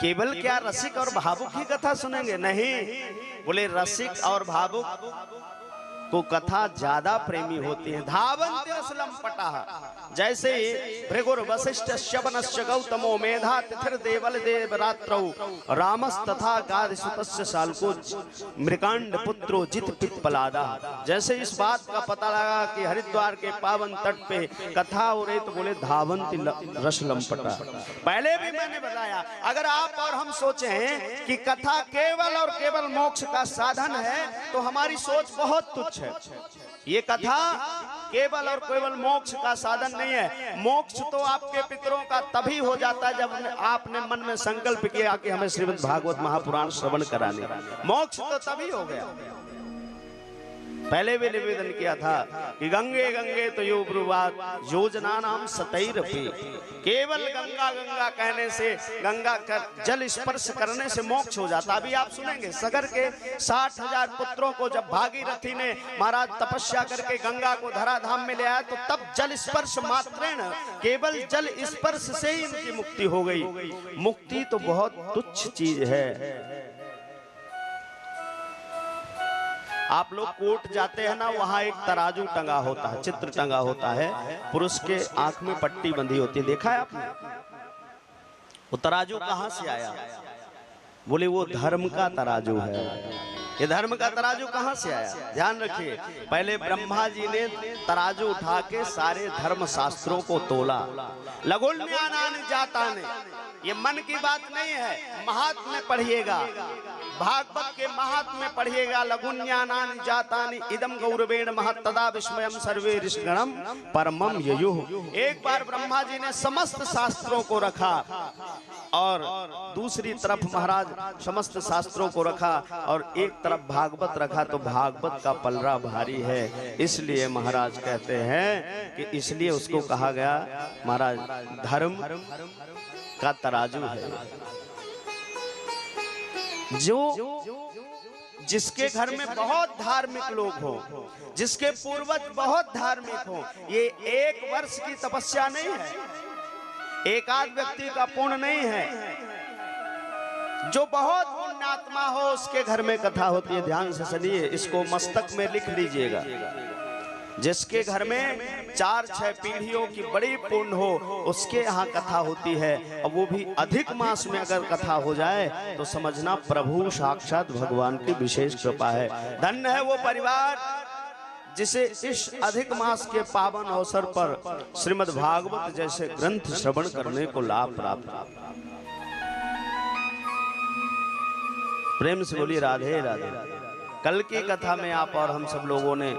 केवल क्या रसिक और भावुक ही कथा सुनेंगे? नहीं, बोले रसिक और भावुक को कथा ज्यादा प्रेमी होती है। धावन्ते असलम पटाह, जैसे भृगुर वशिष्ठ श्यवनस्य गौतमो मेधा तिथिर देवल देव रात्रौ रामस तथा गादिसुतस्य शाल्को मृकांड पुत्रो जित पिप्पलादा। जैसे इस बात का पता लगा कि हरिद्वार के पावन तट पे कथा हो रही, तो बोले धावन्ती रसलम पटा। पहले भी मैंने बताया, अगर आप और हम सोचें कि कथा केवल और केवल मोक्ष का साधन है, तो हमारी सोच बहुत तुच्छ है। ये कथा केवल और केवल मोक्ष का साधन नहीं है। मोक्ष तो आपके पितरों का तभी हो जाता है जब आपने मन में संकल्प किया कि हमें श्रीमद् भागवत महापुराण श्रवण कराने। मोक्ष तो तभी हो गया। पहले भी निवेदन किया था कि गंगे गंगे तो यो ब्रुवात योजना नाम सतैरपि, केवल गंगा गंगा कहने से, गंगा का जल स्पर्श करने से मोक्ष हो जाता। अभी आप सुनेंगे सगर के 60,000 पुत्रों को जब भागीरथी ने महाराज तपस्या करके गंगा को धराधाम में ले आया, तो तब जल स्पर्श मात्रेण, केवल जल स्पर्श से ही इनकी मुक्ति हो गई। मुक्ति तो बहुत तुच्छ चीज है। आप लोग कोर्ट जाते हैं ना, वहां एक तराजू टंगा होता है, चित्र टंगा होता है, पुरुष के आंख में पट्टी बंधी होती है, देखा है आपने? वो तराजू कहां से आया? बोले वो धर्म का तराजू है। ये धर्म का तराजू कहां से आया? ध्यान रखिए, पहले ब्रह्मा जी ने तराजू उठा के सारे धर्म शास्त्रों को तोला। लघुन्यानानि जातानि, ये मन की बात नहीं है, महात्म्य में पढ़िएगा, भागवत के महात्म्य में पढ़िएगा। लघुन्यानानि जातानि इदम गौरवेण महत्तदा विस्मयम सर्वे ऋषिगणम परमम ययुः। एक बार ब्रह्मा जी ने समस्त शास्त्रों को रखा और दूसरी तरफ महाराज समस्त शास्त्रों को रखा और एक तरफ भागवत रखा, तो भागवत का पलड़ा भारी है। इसलिए महाराज कहते हैं कि इसलिए उसको कहा गया महाराज धर्म का तराजू है। जो जिसके घर में बहुत धार्मिक लोग हो, जिसके पूर्वज बहुत धार्मिक हो, ये एक वर्ष की तपस्या नहीं है, एक आध व्यक्ति का पुण्य नहीं है। जो बहुत पुण्यात्मा हो उसके घर में कथा होती है। ध्यान से सुनिए, इसको मस्तक में लिख लीजिएगा। जिसके घर में 4-6 पीढ़ियों की बड़ी पुण्य हो, उसके यहाँ कथा होती है, और वो भी अधिक मास में अगर कथा हो जाए तो समझना प्रभु साक्षात भगवान की विशेष कृपा है। धन्य है वो परिवार जिसे इस अधिक मास के पावन अवसर पर श्रीमद् भागवत जैसे ग्रंथ श्रवण करने को लाभ प्राप्त। प्रेम से बोलिए राधे राधे। कल की कथा में आप और हम सब लोगों ने